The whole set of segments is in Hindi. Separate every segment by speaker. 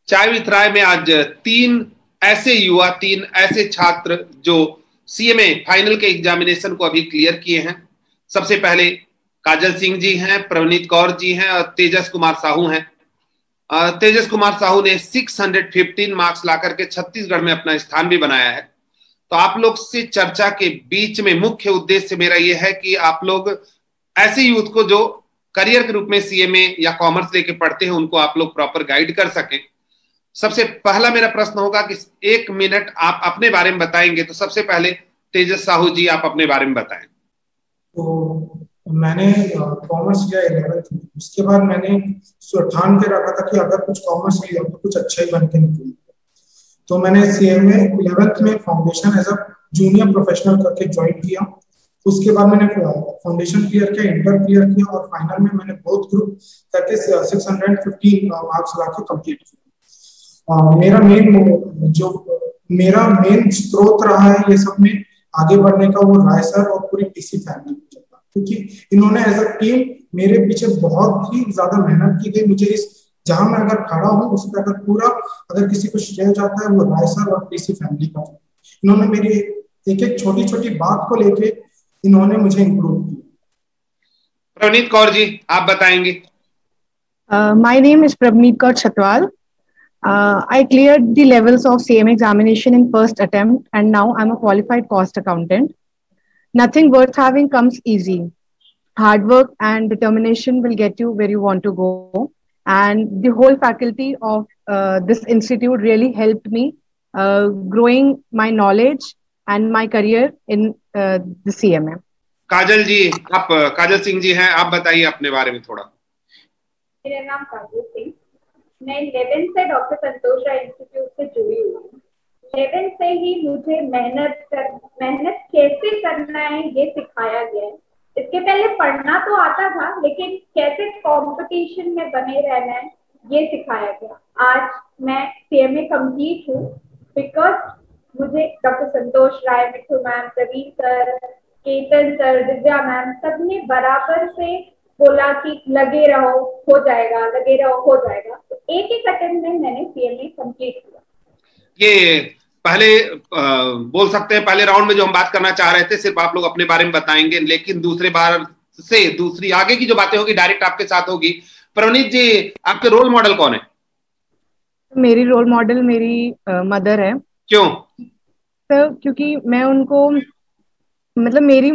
Speaker 1: चाय विथ राय में आज तीन ऐसे छात्र जो सीएमए फाइनल के एग्जामिनेशन को अभी क्लियर किए हैं। सबसे पहले काजल सिंह जी हैं, प्रवनीत कौर जी हैं और तेजस कुमार साहू हैं। तेजस कुमार साहू ने 615 मार्क्स लाकर के छत्तीसगढ़ में अपना स्थान भी बनाया है। तो आप लोग से चर्चा के बीच में मुख्य उद्देश्य मेरा यह है कि आप लोग ऐसे यूथ को जो करियर के रूप में सीएमए या कॉमर्स लेके पढ़ते हैं उनको आप लोग प्रॉपर गाइड कर सकें। सबसे पहला मेरा प्रश्न होगा कि 1 मिनट आप अपने बारे में बताएंगे। तो सबसे पहले तेजस साहू जी आप अपने बारे में बताएं।
Speaker 2: तो मैंने कॉमर्स लिया 11th में। उसके बाद मैंने ठान के रखा था कि अगर कुछ कॉमर्स लिया तो कुछ अच्छा ही बन के निकले। तो मैंने सीएमए 11th में foundation as a junior professional करके ज्वाइन किया। उसके बाद मैंने फाउंडेशन क्लियर किया, इंटर क्लियर किया और फाइनल में मैंने बोथ ग्रुप करके 615 मार्क्स लाके कंप्लीट किया। मेरा मेन स्रोत रहा है ये सब में आगे बढ़ने का, वो राय सर और पूरी पीसी फैमिली चलता, क्योंकि इन्होंने एज अ टीम मेरे पीछे बहुत ही ज्यादा मेहनत की गई। मुझे इस जहां मैं अगर खड़ा हूँ उस पर अगर किसी को श्रेय जाता है वो राय सर और पीसी फैमिली का। इन्होंने मेरी एक एक छोटी छोटी बात को लेके इन्होंने मुझे इम्प्रूव किया।
Speaker 1: प्रवनीत कौर जी आप बताएंगे।
Speaker 3: My name is Prabneet Kaur Chatwal. I cleared the levels of CMA examination in first attempt and now I'm a qualified cost accountant. Nothing worth having comes easy. Hard work and determination will get you where you want to go. And the whole faculty of this institute really helped me growing my knowledge and my career in the CMA.
Speaker 1: काजल जी आप, काजल सिंह जी हैं, आप बताइए अपने बारे में थोड़ा।
Speaker 4: मेरा नाम काजल सिंह, मैं 11th से डॉक्टर संतोष राय इंस्टीट्यूट से जुड़ी हुई हूँ। 11th से ही मुझे मेहनत कैसे करना है ये सिखाया गया है। इसके पहले पढ़ना तो आता था लेकिन कैसे कंपटीशन में बने रहना है ये सिखाया गया। आज मैं सीएमए कंप्लीट हूँ बिकॉज मुझे doctor Santosh Rai, Mithu ma'am, Praveen sir, Ketan sir, Divya ma'am सबने बराबर से बोला कि लगे रहो हो जाएगा, लगे रहो हो जाएगा। तो एक अटेम्प्ट में मैंने सीएमए कंप्लीट किया।
Speaker 1: ये पहले बोल सकते हैं पहले राउंड में जो हम बात करना चाह रहे थे सिर्फ आप लोग अपने बारे में बताएंगे, लेकिन दूसरे बार से दूसरी आगे की जो बातें होगी डायरेक्ट आपके साथ होगी। प्रवनीत जी आपके रोल मॉडल कौन है?
Speaker 3: मेरी रोल मॉडल मेरी मदर है।
Speaker 1: क्यों?
Speaker 3: तो क्योंकि मैं उनको मतलब मेरी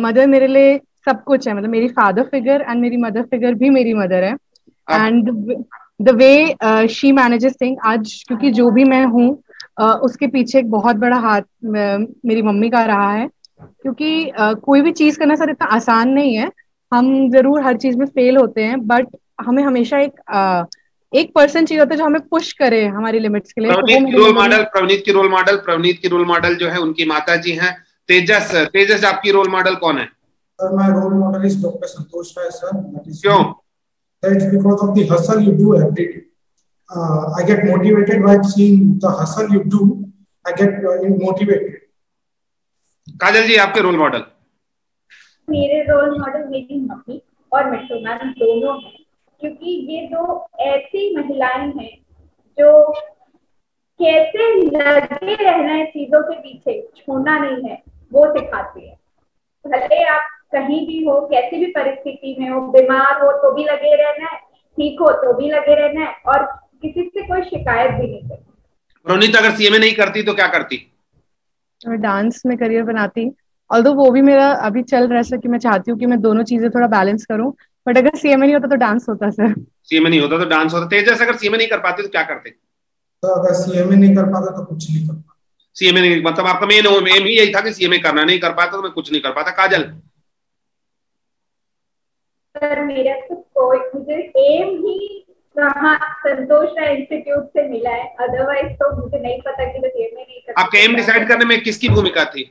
Speaker 3: मदर मेरे लिए सब कुछ है। मतलब मेरी फादर फिगर एंड मेरी मदर फिगर भी मेरी मदर है। And the way she manages thing, आज क्योंकि जो भी मैं हूँ उसके पीछे एक बहुत बड़ा हाथ मेरी मम्मी का रहा है। क्योंकि कोई भी चीज करना सर इतना आसान नहीं है। हम जरूर हर चीज में फेल होते हैं बट हमें हमेशा एक पर्सन चाहिए होता है जो हमें पुश करे हमारी लिमिट्स के लिए।
Speaker 1: प्रवनीत की रोल मॉडल जो है उनकी माता जी हैं। तेजस आपकी रोल मॉडल कौन है?
Speaker 2: Sir, my role model is Dr. Santosh Rai, sir.
Speaker 1: क्यों?
Speaker 2: That's because of the hustle you do every day. I get motivated by seeing the hustle you do. I get motivated.
Speaker 1: काजल जी आपके रोल मॉडल?
Speaker 4: मेरे रोल मॉडल मेरी मम्मी और मिठू मैम दोनों हैं, क्योंकि ये दो ऐसी महिलाएं हैं जो कैसे लगे रहना है चीजों के पीछे, छोड़ना नहीं है, वो सिखाती है। भले आप कहीं भी हो, कैसी भी परिस्थिति में हो, बीमार हो तो भी लगे रहना है, ठीक हो तो भी लगे रहना है और किसी से कोई शिकायत भी नहीं करती।
Speaker 1: प्रवनीत अगर सीएमए नहीं करती तो क्या करती?
Speaker 3: डांस में करियर बनाती। ऑल्दो वो भी मेरा अभी चल रहा है कि मैं चाहती हूँ कि मैं दोनों चीजें थोड़ा बैलेंस करूँ। बट अगर सीएमए नहीं होता तो डांस होता सर।
Speaker 1: सीएमए नहीं होता तो डांस होता। तेजस अगर सीएमए नहीं कर पाते तो क्या करते?
Speaker 2: तो अगर सीएमए नहीं कर पाता तो कुछ नहीं कर पाता।
Speaker 1: सीएमए नहीं, मतलब आपका मेन एम ही यही था कि सीएमए करना, नहीं कर पाता तो मैं कुछ नहीं कर पाता। काजल?
Speaker 4: सर मेरा तो कोई मुझे एम ही वहाँ संतोष राय इंस्टीट्यूट से मिला है, अदरवाइज तो मुझे नहीं पता कि मैं सीएमए नहीं कर।
Speaker 1: आपका एम डिसाइड करने में किसकी भूमिका थी?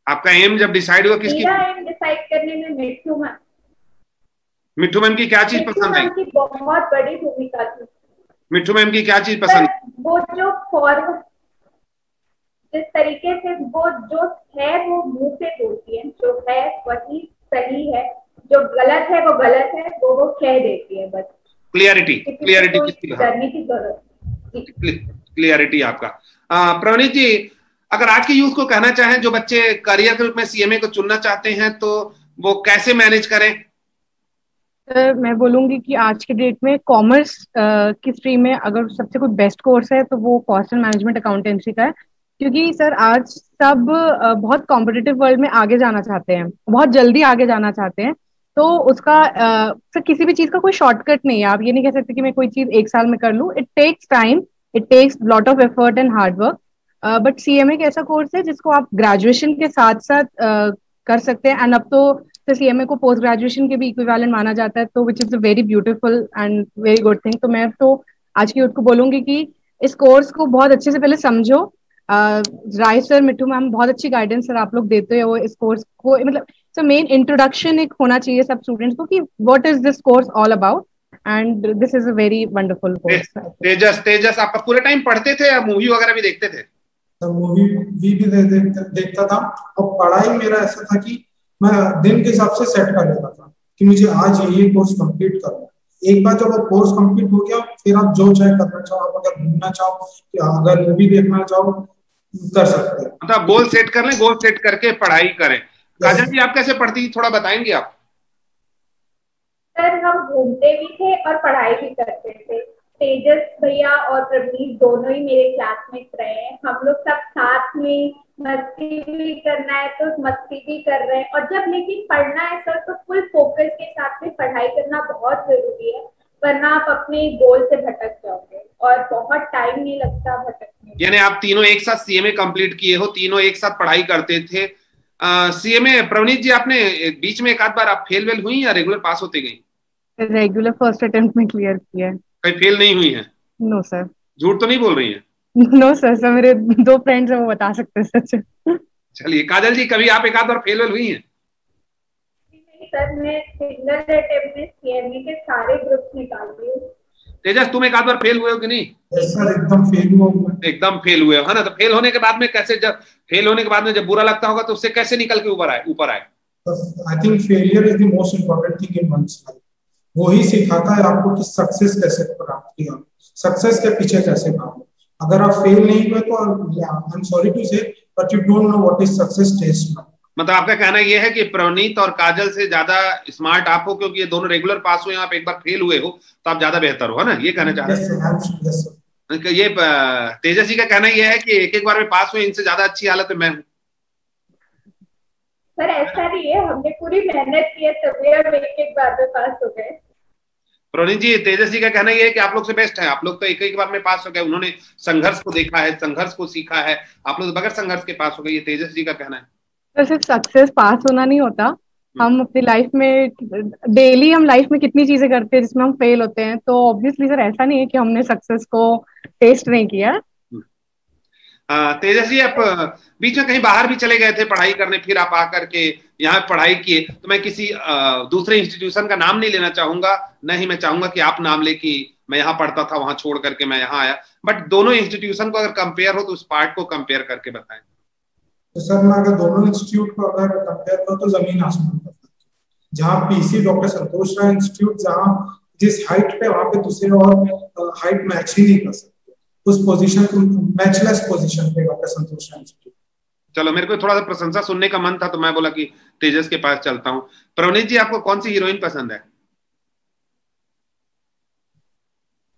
Speaker 1: आपका एम जब डिसाइड हुआ किसकी?
Speaker 4: मेरा एम डिसाइड करने में मिठू मैम।
Speaker 1: मिठू मैम की क्या चीज पसंद आई?
Speaker 4: की बहुत बड़ी भूमिका थी।
Speaker 1: मिठू मैम की क्या चीज पसंद?
Speaker 4: वो जो फॉरवर्ड जिस तरीके से वो जो है वो मुंह से बोलती है, जो है वही सही है, जो गलत है वो गलत है, वो कह देती है बस।
Speaker 1: क्लियरिटी किसकी
Speaker 4: करने की जरूरत।
Speaker 1: क्लियरिटी आपका। प्रवनीत जी, अगर आज के यूथ को कहना चाहें जो बच्चे करियर के रूप में सीएमए को चुनना चाहते हैं तो वो कैसे मैनेज करें?
Speaker 3: सर मैं बोलूंगी कि आज के डेट में कॉमर्स की स्ट्रीम में अगर सबसे कोई बेस्ट कोर्स है तो वो कॉस्ट एंड मैनेजमेंट अकाउंटेंसी का है, क्योंकि सर आज सब बहुत कॉम्पिटिटिव वर्ल्ड में आगे जाना चाहते हैं, बहुत जल्दी आगे जाना चाहते हैं। तो उसका सर किसी भी चीज का कोई शॉर्टकट नहीं है। आप ये नहीं कह सकते कि मैं कोई चीज एक साल में कर लूँ। It takes time, it takes lot of effort and hard work. But CMA एक ऐसा कोर्स है जिसको आप ग्रेजुएशन के साथ साथ कर सकते हैं। एंड अब तो सीएमए को पोस्ट ग्रेजुएशन के भी इक्विवेलेंट माना जाता है, तो which is a very beautiful and very good thing. तो मैं तो आज की यूथ को बोलूंगी कि इस कोर्स को बहुत अच्छे से पहले समझो। राय सर, मिट्टू मैम, बहुत अच्छी गाइडेंस सर आप लोग देते हो इस कोर्स को। मतलब सो मेन इंट्रोडक्शन एक होना चाहिए सब स्टूडेंट्स को कि what is this course all about, and this is a very wonderful course.
Speaker 1: Tejas आप पूरे टाइम पढ़ते थे या मूवी वगैरह भी देखते थे?
Speaker 2: मूवी भी देखता था, और पढ़ाई मेरा ऐसा था कि मैं दिन के हिसाब से सेट कर लेता था कि मुझे आज ये कोर्स कंप्लीट करना है। एक बार जब वो कोर्स कंप्लीट हो गया, फिर आप जो चाहे करना चाहो, आप अगर घूमना चाहो या अगर मूवी देखना चाहो कर सकते हैं।
Speaker 1: मतलब गोल सेट कर लें, गोल सेट करके पढ़ाई करें। काजल जी, आप कैसे पढ़ती थी, थोड़ा बताएंगे आप?
Speaker 4: सर हम घूमते भी थे और पढ़ाई भी करते थे। तेजस भैया और प्रवीण दोनों ही मेरे क्लासमेट रहे हैं। हम लोग सब साथ में मस्ती भी करना है तो मस्ती भी कर रहे हैं, और जब लेकिन पढ़ना है सर तो फुल फोकस के साथ में पढ़ाई करना बहुत जरूरी है, वरना आप अपने गोल से भटक जाओगे और बहुत टाइम नहीं लगता भटकने।
Speaker 1: यानी आप तीनों एक साथ सीएमए कंप्लीट किए हो, तीनों एक साथ पढ़ाई करते थे। सीएमए प्रवनीत जी, आपने बीच में एक आध बार आप फेल वेल हुई या रेगुलर पास होते गई?
Speaker 3: रेगुलर फर्स्ट अटेम्प्ट में क्लियर किया है।
Speaker 1: कहीं फेल नहीं हुई है?
Speaker 3: No sir.
Speaker 1: झूठ तो नहीं बोल रही है?
Speaker 3: नो सर, सर मेरे 2 फ्रेंड्स हैं, वो बता सकते हैं सच।
Speaker 1: चलिए काजल जी, कभी आप एक आध बार फेल वेल हुई हैं?
Speaker 4: सर मैं सिंगल अटेम्प्ट में सीएमए के सारे ग्रुप्स निकाल दी हूं।
Speaker 1: तेजस, तुम एक आध बार फेल हुए हो कि नहीं?
Speaker 2: सर एकदम फेल हुआ।
Speaker 1: एकदम फेल हुए हो, है ना? तो फेल होने के बाद में कैसे, जब फेल होने के बाद में जब बुरा लगता होगा तो उससे कैसे निकल के ऊपर आए?
Speaker 2: I think failure is the most important thing in one's life. वो ही सिखाता है आपको कि सक्सेस कैसे प्राप्त किया, सक्सेस के पीछे कैसे भागो। अगर आप फेल नहीं हुए तो I am sorry to say, but you don't know what is success test.
Speaker 1: मतलब आपका कहना यह है कि प्रवनीत और काजल से ज्यादा स्मार्ट आप हो, क्योंकि ये दोनों रेगुलर पास हुए, आप एक बार फेल हुए हो तो आप ज्यादा बेहतर हो, है ना? ये कहना चाह रहे हैं। ये तेजस जी का कहना यह है कि एक बार में पास हुए, इनसे ज्यादा अच्छी हालत में मैं हूँ।
Speaker 4: सर ऐसा नहीं है, हमने पूरी मेहनत की है तभी हम एक बार में पास हो गए।
Speaker 1: प्रवनीत जी, तेजस जी का कहना यह है कि आप लोग से बेस्ट है, आप लोग तो एक बार में पास हो गए। उन्होंने संघर्ष को देखा है, संघर्ष को सीखा है, आप लोग बगैर संघर्ष के पास हो गए। ये तेजस जी का कहना है।
Speaker 3: तो सिर्फ सक्सेस पास होना नहीं होता, हम अपनी लाइफ में डेली हम लाइफ में कितनी चीजें करते हैं जिसमें हम फेल होते हैं। तो ऑब्वियसली सर ऐसा नहीं है कि हमने सक्सेस को टेस्ट नहीं किया।
Speaker 1: तेजस जी, आप बीच में कहीं बाहर भी चले गए थे पढ़ाई करने, फिर आप आकर के यहाँ पढ़ाई किए। तो मैं किसी दूसरे इंस्टीट्यूशन का नाम नहीं लेना चाहूंगा, न ही मैं चाहूंगा कि आप नाम ले कि मैं यहाँ पढ़ता था, वहां छोड़ करके मैं यहाँ आया। बट दोनों इंस्टीट्यूशन को अगर कंपेयर हो तो उस पार्ट को कंपेयर करके बताएं।
Speaker 2: तो सर मैं अगर दोनों इंस्टीट्यूट को अगर कंपेयर करूं तो जमीन आसमान का फर्क है। जहाँ पीसी डॉक्टर संतोष राय इंस्टीट्यूट, जहाँ जिस हाइट पे, वहां पे दूसरे और हाइट मैच ही नहीं कर सकते। उस पोजीशन, मैचलेस पोजीशन पे डॉक्टर संतोष राय इंस्टीट्यूट।
Speaker 1: चलो, मेरे को थोड़ा सा प्रशंसा सुनने का मन था तो मैं बोला कि तेजस के पास चलता हूँ। प्रवनीत जी, आपको कौन सी हीरोइन पसंद है?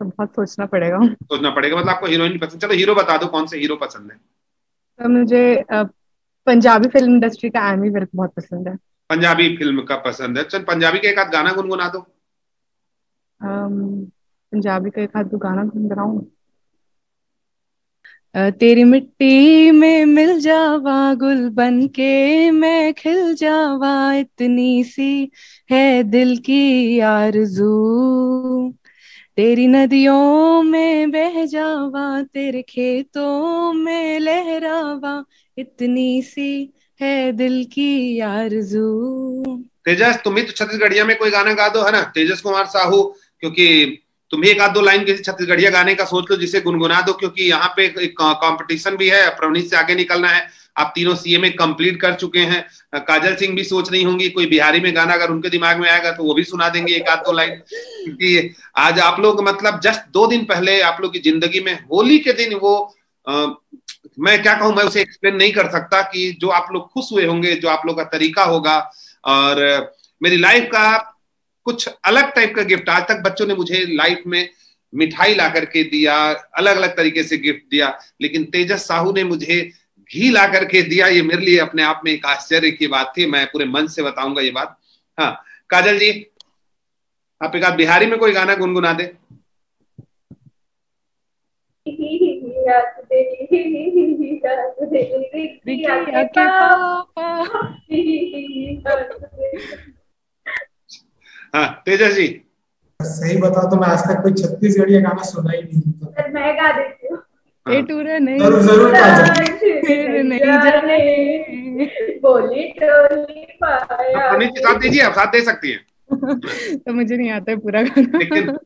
Speaker 3: तो बहुत सोचना पड़ेगा।
Speaker 1: मतलब आपको हीरोइन पसंद। चलो हीरो बता दो, कौन से हीरो पसंद है?
Speaker 3: तो मुझे पंजाबी फिल्म इंडस्ट्री का आमिर मेरे को बहुत पसंद है।
Speaker 1: पंजाबी फिल्म का पसंद है। चल पंजाबी का एक आध गाना गुनगुना दो।
Speaker 3: पंजाबी का एक आध गाना गुनगुनाऊं। तेरी मिट्टी में मिल जावा, गुल बन के मैं खिल जावा, इतनी सी है दिल की आरज़ू, तेरी नदियों में बह जावा, तेरे खेतों में लहरावा, इतनी सी है दिल की आरज़ू। तेजस, तुम भी तो छत्तीसगढ़िया में कोई गाना गा दो, है ना? तेजस कुमार साहू, क्योंकि तुम भी एक आध दो लाइन किसी छत्तीसगढ़िया गाने का सोच लो जिसे गुनगुना दो, क्योंकि यहाँ पे एक कंपटीशन भी है, प्रवनीत से आगे निकलना है।
Speaker 1: आप तीनों सीएमए कंप्लीट कर चुके हैं। काजल सिंह भी सोच रही होंगी कोई बिहारी में गाना अगर उनके दिमाग में आएगा तो वो भी सुना देंगे एक आध दो लाइन, क्योंकि आज आप लोग मतलब जस्ट 2 दिन पहले आप लोग की जिंदगी में होली के दिन वो मैं क्या कहूं, मैं उसे एक्सप्लेन नहीं कर सकता कि जो आप लोग खुश हुए होंगे, जो आप लोग का तरीका होगा। और मेरी लाइफ का कुछ अलग टाइप का गिफ्ट, आज तक बच्चों ने मुझे लाइफ में मिठाई ला करके दिया, अलग अलग तरीके से गिफ्ट दिया, लेकिन तेजस साहू ने मुझे घी ला करके दिया। ये मेरे लिए अपने आप में एक आश्चर्य की बात थी, मैं पूरे मन से बताऊंगा ये बात। हाँ काजल जी, आप एक आध बिहारी में कोई गाना गुनगुना दे। हाँ तेजस जी।
Speaker 2: सही बताओ तो मैं आज तक कोई छत्तीसगढ़ी गाना सुना ही नहीं था।
Speaker 4: मैं गा देती हूँ।
Speaker 2: जरूर जरूर
Speaker 3: नहीं जाने
Speaker 4: बोली टोली पाया।
Speaker 1: प्रणीत के साथ दीजिए, आप साथ दे सकती हैं।
Speaker 3: तो मुझे नहीं आता है पूरा गाना।
Speaker 1: लेकिन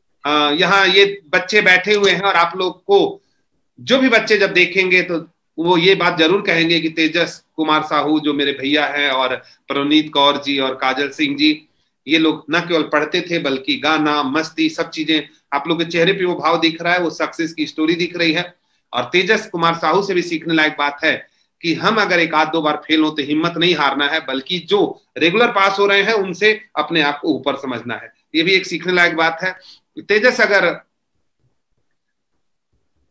Speaker 1: यहाँ ये बच्चे बैठे हुए हैं और आप लोग को जो भी बच्चे जब देखेंगे तो वो ये बात जरूर कहेंगे कि तेजस कुमार साहू जो मेरे भैया हैं और प्रवनीत कौर जी और काजल सिंह जी, ये लोग न केवल पढ़ते थे बल्कि गाना मस्ती सब चीजें, आप लोग के चेहरे पे वो भाव दिख रहा है, वो सक्सेस की स्टोरी दिख रही है। और तेजस कुमार साहू से भी सीखने लायक बात है कि हम अगर एक आध दो बार फेल हो तो हिम्मत नहीं हारना है, बल्कि जो रेगुलर पास हो रहे हैं उनसे अपने आप को ऊपर समझना है। ये भी एक सीखने लायक बात है। तेजस, अगर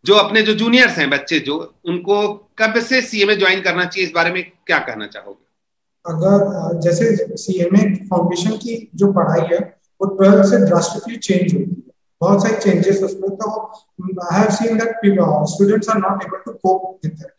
Speaker 1: जो अपने जो जूनियर्स हैं बच्चे, जो उनको कब से सीएमए ज्वाइन करना चाहिए, इस बारे में क्या कहना चाहोगे?
Speaker 2: अगर जैसे सीएमए फाउंडेशन की जो पढ़ाई है वो 12 से ड्रास्टिकली चेंज होती है, बहुत सारे चेंजेस उसमें, तो I have seen that students are not able to cope with that.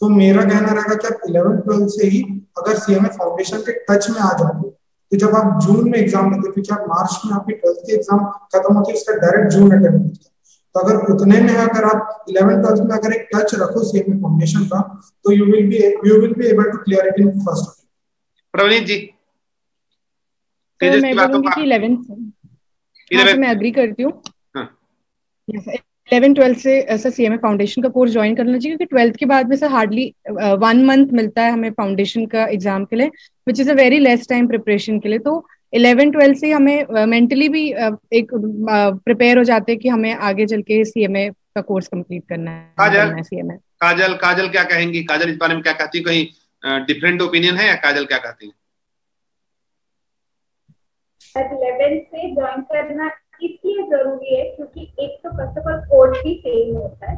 Speaker 2: तो मेरा कहना रहेगा कि आप 11-12 से ही अगर सीएमए फाउंडेशन के टच में आ जाओगे तो जब आप जून में एग्जाम देते, क्योंकि आप मार्च में आपकी 12th की एग्जाम खत्म होती है, उसका डायरेक्ट जून अटेम्प्ट होता है, तो अगर उतने में अगर आप 11-12 में अगर एक टच रखो सीएमए फाउंडेशन का तो you will be able to clear it in first.
Speaker 1: Pravneet ji,
Speaker 3: तो मैं बोलूंगी कि 11 मैं एग्री करती हूँ। 11-12 से ऐसा सीएमए फाउंडेशन का कोर्स ज्वाइन करना चाहिए, क्योंकि 12th के बाद में से हार्डली 1 मंथ मिलता है हमें फाउंडेशन का एग्जाम के लिए, which is a very less time preparation के लिए। तो 11-12 से हमें मेंटली भी एक प्रिपेयर हो जाते हैं कि हमें आगे चल के सीएमए का कोर्स कंप्लीट करना है। सीएमए
Speaker 1: काजल क्या कहेंगी? काजल इस बारे में क्या कहती है? कहीं डिफरेंट ओपिनियन है या काजल क्या कहती है?
Speaker 4: 11 से ज्वाइन करना इसलिए जरूरी है क्योंकि एक तो फर्स्ट ऑफ ऑल कोर्स भी सेम होता है,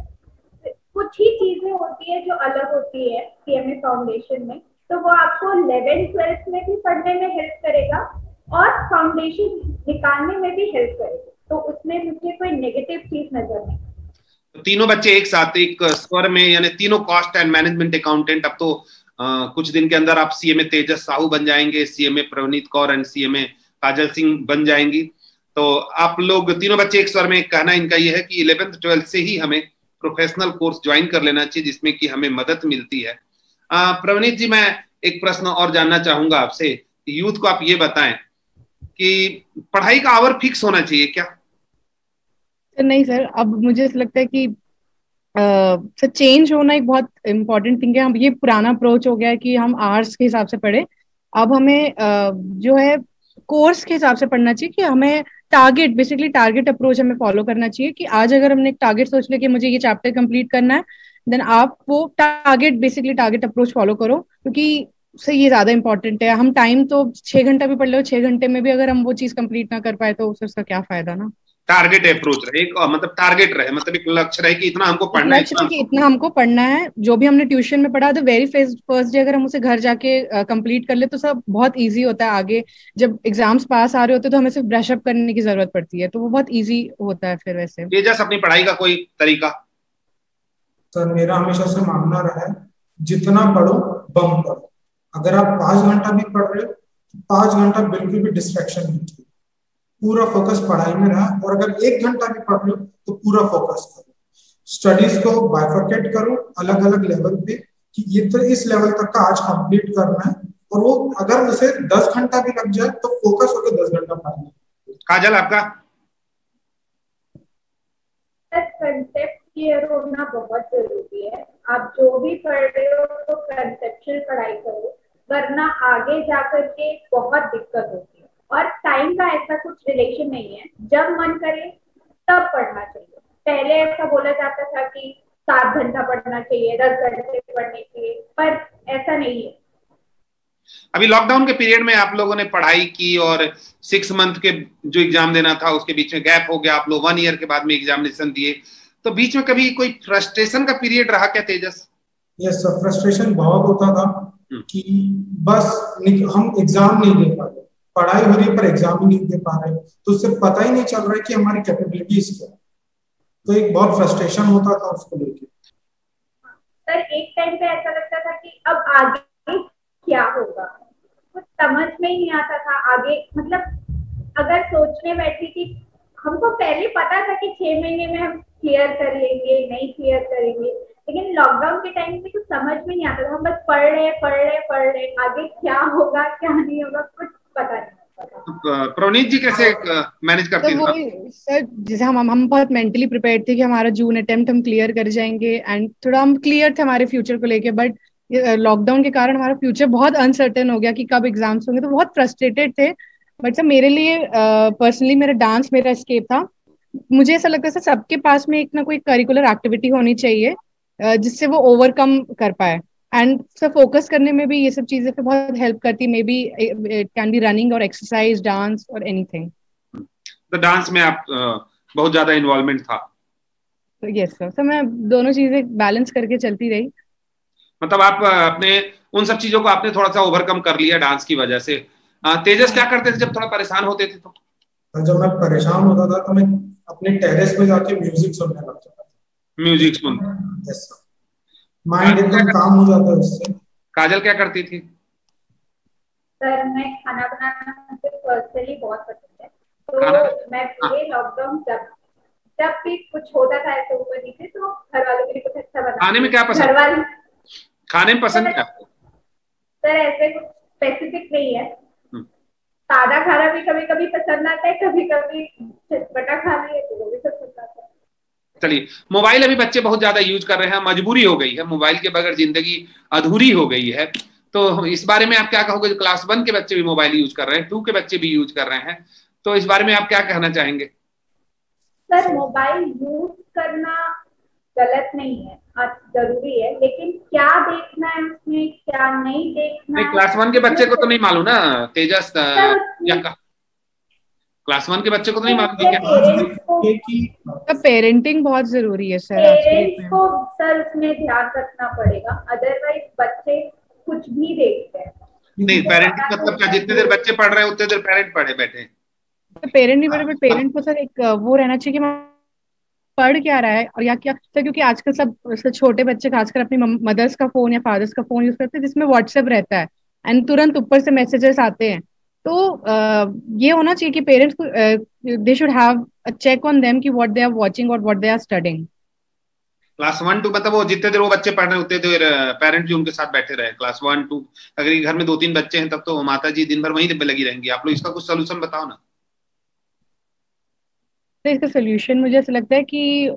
Speaker 4: कुछ ही चीजें होती है जो अलग होती है सीएमए फाउंडेशन में, तो वो आपको 11-12 में भी पढ़ने में हेल्प करेगा और फाउंडेशन निकालने में भी हेल्प करेगा, तो उसमें मुझे कोई नेगेटिव चीज नजर नहीं।
Speaker 1: तो तीनों बच्चे एक साथ एक स्वर में, यानी तीनों कॉस्ट एंड मैनेजमेंट अकाउंटेंट, अब तो कुछ दिन के अंदर आप सीएमए तेजस साहू बन जाएंगे, CMA Pravneet Kaur and CMA काजल सिंह बन जाएंगी। तो आप लोग तीनों बच्चे एक स्वर में, कहना इनका ये है कि 11th-12th से ही हमें प्रोफेशनल कोर्स ज्वाइन कर लेना चाहिए जिसमें कि हमें मदद मिलती है। प्रवनीत जी, मैं एक प्रश्न और जानना चाहूंगा आपसे, यूथ को आप ये बताएं कि पढ़ाई का आवर फिक्स होना चाहिए क्या?
Speaker 3: नहीं सर, अब मुझे ऐसा लगता है कि सर चेंज होना एक बहुत इम्पोर्टेंट थिंग है। हम ये पुराना अप्रोच हो गया है कि हम आवर्स के हिसाब से पढ़े, अब हमें जो है कोर्स के हिसाब से पढ़ना चाहिए कि हमें बेसिकली टारगेट अप्रोच हमें फॉलो करना चाहिए कि आज अगर हमने एक टारगेट सोच लिया कि मुझे ये चैप्टर कंप्लीट करना है, देन आप वो टारगेट अप्रोच फॉलो करो, क्योंकि उससे ये ज्यादा इंपॉर्टेंट है। हम टाइम तो 6 घंटा भी पढ़ लो, 6 घंटे में भी अगर हम वो चीज कंप्लीट ना कर पाए तो उसका क्या फायदा ना।
Speaker 1: टारगेट अप्रोच रहे, मतलब टारगेट रहे, मतलब एक लक्ष्य रहे कि इतना हमको पढ़ना है,
Speaker 3: इतना हमको पढ़ना है। जो भी हमने ट्यूशन में पढ़ा, तो वेरी फर्स्ट डे अगर हम उसे घर जाके कंप्लीट कर ले तो सब बहुत इजी होता है। आगे जब एग्जाम्स पास आ रहे होते हैं तो हमें सिर्फ ब्रश अप करने की जरूरत पड़ती है, तो वो बहुत इजी होता है फिर। वैसे
Speaker 1: तेजस, अपनी पढ़ाई का कोई तरीका?
Speaker 2: सर मेरा हमेशा से मानना रहा है, जितना पढ़ो बम पढ़ो। अगर आप 5 घंटा भी पढ़ रहे हो तो 5 घंटा बिल्कुल भी डिस्ट्रैक्शन नहीं चाहिए, पूरा फोकस पढ़ाई में रहा। और अगर 1 घंटा भी पढ़ लो तो पूरा फोकस करो, स्टडीज को बाइफरकेट करो अलग अलग लेवल पे कि ये तो इस लेवल तक का आज कंप्लीट करना है, और वो अगर उसे 10 घंटा भी लग जाए तो फोकस होकर 10 घंटा पढ़ना।
Speaker 1: काजल, आपका
Speaker 4: कंसेप्ट सिंसियर होना बहुत जरूरी है। आप जो भी पढ़ रहे हो तो कंसेप्चुअल पढ़ाई करो, वरना आगे जाकर के बहुत दिक्कत होती है। और टाइम का ऐसा कुछ रिलेशन नहीं है, जब मन करे तब पढ़ना चाहिए। पहले ऐसा बोला जाता था कि 7 घंटा पढ़ना चाहिए, 10 घंटे पढ़ने चाहिए, पर ऐसा नहीं है।
Speaker 1: अभी लॉकडाउन के पीरियड में आप लोगों ने पढ़ाई की और 6 मंथ के जो एग्जाम देना था उसके बीच में गैप हो गया, आप लोग 1 ईयर के बाद में एग्जामिनेशन दिए, तो बीच में कभी कोई फ्रस्ट्रेशन का पीरियड रहा क्या तेजस?
Speaker 2: यस सर, फ्रस्ट्रेशन बहुत होता था कि बस हम एग्जाम नहीं दे पा रहे, पढ़ाई हो रही पर एग्जाम ही नहीं दे पा रहे, तो उससे पता ही नहीं चल रहा है कि हमारी कैपेबिलिटीज क्या है। तो एक बहुत फ्रस्ट्रेशन होता था उसको लेके।
Speaker 4: सर एक टाइम पे ऐसा लगता था कि अब आगे क्या होगा, कुछ समझ में ही नहीं आता था आगे। मतलब अगर सोचने बैठी थी, हमको पहले पता था कि 6 महीने में हम क्लियर कर लेंगे, नहीं क्लियर करेंगे, लेकिन लॉकडाउन के टाइम में कुछ समझ में नहीं आता था। हम बस पढ़ रहे, आगे क्या होगा क्या नहीं होगा कुछ पता नहीं।
Speaker 1: प्रणीत जी कैसे मैनेज करती
Speaker 3: तो सर जैसे हम बहुत मेंटली प्रिपेयर्ड थे कि हमारा जून अटेम्प्ट हम क्लियर कर जाएंगे, एंड थोड़ा हम क्लियर थे हमारे फ्यूचर को लेके, बट लॉकडाउन के कारण हमारा फ्यूचर बहुत अनसर्टेन हो गया कि कब एग्जाम्स होंगे, तो बहुत फ्रस्ट्रेटेड थे। बट सर मेरे लिए पर्सनली मेरा डांस मेरा एस्केप था। मुझे ऐसा लगता है सबके पास में एक ना कोई करिकुलर एक्टिविटी होनी चाहिए जिससे वो ओवरकम कर पाए, एंड सर फोकस करने में भी ये सब चीजें फिर बहुत हेल्प करती, may be it can be running और एक्सरसाइज, डांस और एनीथिंग।
Speaker 1: तो डांस में आप बहुत ज्यादा इन्वॉल्वमेंट था?
Speaker 3: तो यस सर मैं दोनों चीजें बैलेंस करके चलती रही।
Speaker 1: मतलब आप अपने उन सब चीजों को आपने थोड़ा सा ओवरकम कर लिया डांस की वजह से। तेजस क्या करते थे जब थोड़ा परेशान होते थे तो?
Speaker 2: जब मैं परेशान होता था तो मैं अपने टेरेस पे जाके म्यूजिक सुनने लग जाता था।
Speaker 1: म्यूजिक सुन?
Speaker 2: यस सर, माइंड एकदम काम हो जाता है उससे।
Speaker 1: काजल क्या करती थी?
Speaker 4: सर मैं खाना बनाना मुझे पर्सनली बहुत पसंद है, तो मैं पूरे लॉकडाउन जब भी कुछ होता था ऐसे ऊपर नीचे, तो घर वालों के लिए कुछ अच्छा बना।
Speaker 1: खाने में क्या पसंद?
Speaker 4: घर वाले
Speaker 1: खाने में पसंद क्या आपको?
Speaker 4: सर ऐसे कुछ स्पेसिफिक नहीं है, सादा खाना भी कभी कभी पसंद आता है, कभी कभी चटपटा खा लिए तो वो भी पसंद आता है।
Speaker 1: चलिए, मोबाइल अभी बच्चे बहुत ज्यादा यूज कर रहे हैं, मजबूरी हो गई है, मोबाइल के बगैर जिंदगी अधूरी हो गई है, तो इस बारे में आप क्या कहोगे? जो क्लास 1 के बच्चे भी मोबाइल यूज कर रहे हैं, 2 के बच्चे भी यूज कर रहे हैं, तो इस बारे में आप क्या कहना चाहेंगे?
Speaker 4: सर मोबाइल यूज करना गलत नहीं है, जरूरी है, लेकिन क्या देखना है उसमें क्या नहीं देखना है।
Speaker 1: क्लास 1 के बच्चे को तो नहीं मालूम ना तेजस, या क्लास 1 के बच्चे को तो नहीं मालूम
Speaker 3: क्या पेरेंटिंग बहुत जरूरी है सर।
Speaker 4: पेरेंट्स को सर उसमें ध्यान रखना पड़ेगा, अदरवाइज बच्चे कुछ भी देखते हैं।
Speaker 1: नहीं, पेरेंटिंग मतलब क्या? जितने देर बच्चे पढ़ रहे हैं उतने देर पेरेंट पढ़े बैठे।
Speaker 3: तो पेरेंट नहीं पढ़े, बट पेरेंट को सर एक वो रहना चाहिए कि पढ़ क्या रहा है और या क्या सर, क्योंकि आजकल सब छोटे बच्चे खासकर अपनी मदर्स का फोन या फादर्स का फोन यूज करते हैं जिसमें व्हाट्सएप रहता है एंड तुरंत ऊपर से मैसेजेस आते हैं। तो ये होना चाहिए कि पेरेंट्स को they should have a check on them कि व्हाट दे आर वाचिंग और what they are studying.
Speaker 1: Class 1 2 मतलब वो जितने देर वो बच्चे पढ़ रहे हैं उतने देर पेरेंट भी उनके साथ बैठे रहे। क्लास 1 2 अगर घर में 2-3 बच्चे हैं तब तो माता जी दिन भर वहीं पे लगी रहेंगी। आप लोग इसका कुछ सोल्यूशन बताओ ना।
Speaker 3: तो इसका सोल्यूशन मुझे ऐसा लगता है कि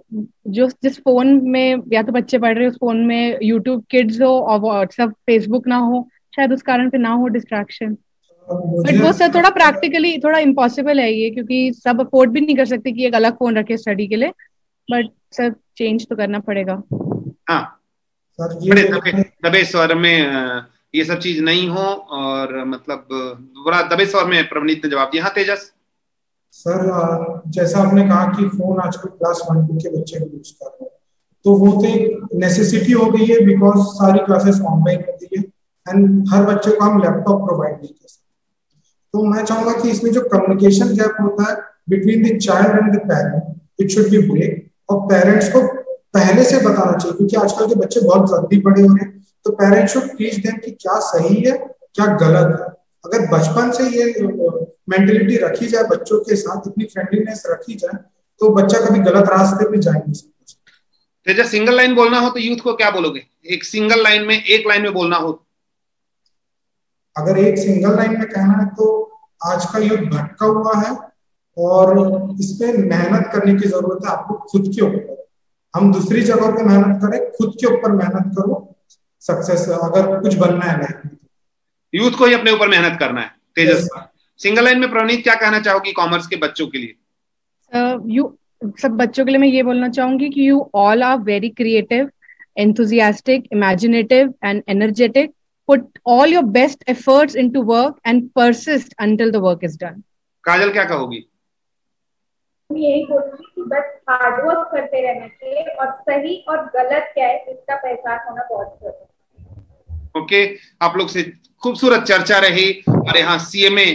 Speaker 3: जिस फोन में या तो बच्चे पढ़ रहे हो उस फोन में यूट्यूब किड्स हो और व्हाट्सएप फेसबुक ना हो, शायद उस कारण पे ना हो डिस्ट्रैक्शन। बट वो सर थोड़ा प्रैक्टिकली थोड़ा इम्पॉसिबल है ये, क्योंकि सब अफोर्ड भी नहीं कर सकते कि एक अलग फोन रखे स्टडी के लिए, बट सर चेंज तो करना पड़ेगा।
Speaker 1: हाँ, बड़े दबे स्वर में ये सब चीज नहीं हो, और मतलब बड़ा दबे स्वर में प्रवनीत ने जवाब दिया। हाँ तेजस
Speaker 2: सर, जैसा आपने कहा कि फोन आजकल क्लास 1 2 के बच्चे यूज कर रहे हैं, तो वो तो एक नेसेसिटी हो गई है, बिकॉज सारी क्लासेस ऑनलाइन होती है एंड हर बच्चे को हम लैपटॉप प्रोवाइड नहीं कर सकते। तो मैं चाहूंगा कि इसमें जो कम्युनिकेशन गैप होता है between the child and the parent, it should be break, और पेरेंट्स को पहले से बताना चाहिए, क्योंकि आजकल के बच्चे बहुत जल्दी बड़े हो रहे हैं, तो पेरेंट्स शुड टीच देम कि क्या सही है क्या गलत है। अगर बचपन से ये मेंटेलिटी रखी जाए, बच्चों के साथ इतनी फ्रेंडलीनेस रखी जाए, तो बच्चा कभी गलत रास्ते पे जा नहीं सकता।
Speaker 1: तेजस सिंगल लाइन बोलना हो तो यूथ को क्या बोलोगे? एक सिंगल लाइन में, एक लाइन में बोलना हो?
Speaker 2: अगर एक सिंगल लाइन में कहना है तो आज का यूथ भटका हुआ है और इस पे मेहनत करने की जरूरत है आपको खुद के ऊपर। हम दूसरी जगह पे मेहनत करें, खुद के ऊपर मेहनत करो, सक्सेस अगर कुछ बनना है लाइफ में।
Speaker 1: यूथ को ही अपने ऊपर मेहनत करना है। तेजस, सिंगल लाइन में प्रवनीत क्या कहना चाहोगी कॉमर्स के बच्चों के लिए?
Speaker 3: सब बच्चों के लिए मैं ये बोलना चाहूंगी कि you all are very creative, enthusiastic, imaginative and energetic. Put all your best efforts into work and persist until the work is done.
Speaker 1: काजल क्या कहोगी?
Speaker 4: मैं यही बोलूंगी कि बस हार्ड वर्क करते रहना चाहिए और सही और गलत क्या है इसका पहचान होना बहुत जरूरी है।
Speaker 1: ओके, आप लोग से खूबसूरत चर्चा रही और यहाँ सीएमए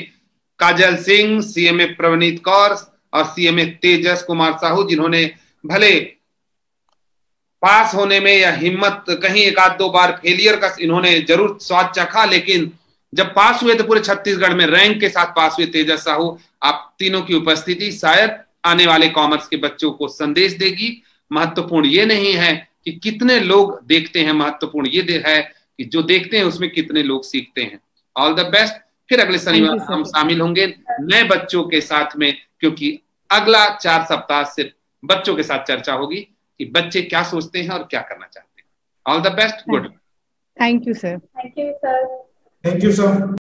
Speaker 1: काजल सिंह, सीएमए प्रवनीत कौर और सीएमए तेजस कुमार साहू, जिन्होंने भले पास होने में या हिम्मत कहीं एक आध दो बार फेलियर का इन्होंने जरूर स्वाद चखा, लेकिन जब पास हुए तो पूरे छत्तीसगढ़ में रैंक के साथ पास हुए। तेजस साहू, आप तीनों की उपस्थिति शायद आने वाले कॉमर्स के बच्चों को संदेश देगी। महत्वपूर्ण ये नहीं है कि कितने लोग देखते हैं, महत्वपूर्ण ये है कि जो देखते हैं उसमें कितने लोग सीखते हैं। All the best. फिर अगले शनिवार हम शामिल होंगे नए बच्चों के साथ में, क्योंकि अगला 4 सप्ताह सिर्फ बच्चों के साथ चर्चा होगी कि बच्चे क्या सोचते हैं और क्या करना चाहते हैं। All the best, good.
Speaker 3: Thank you sir.
Speaker 4: Thank you sir.
Speaker 2: Thank you sir.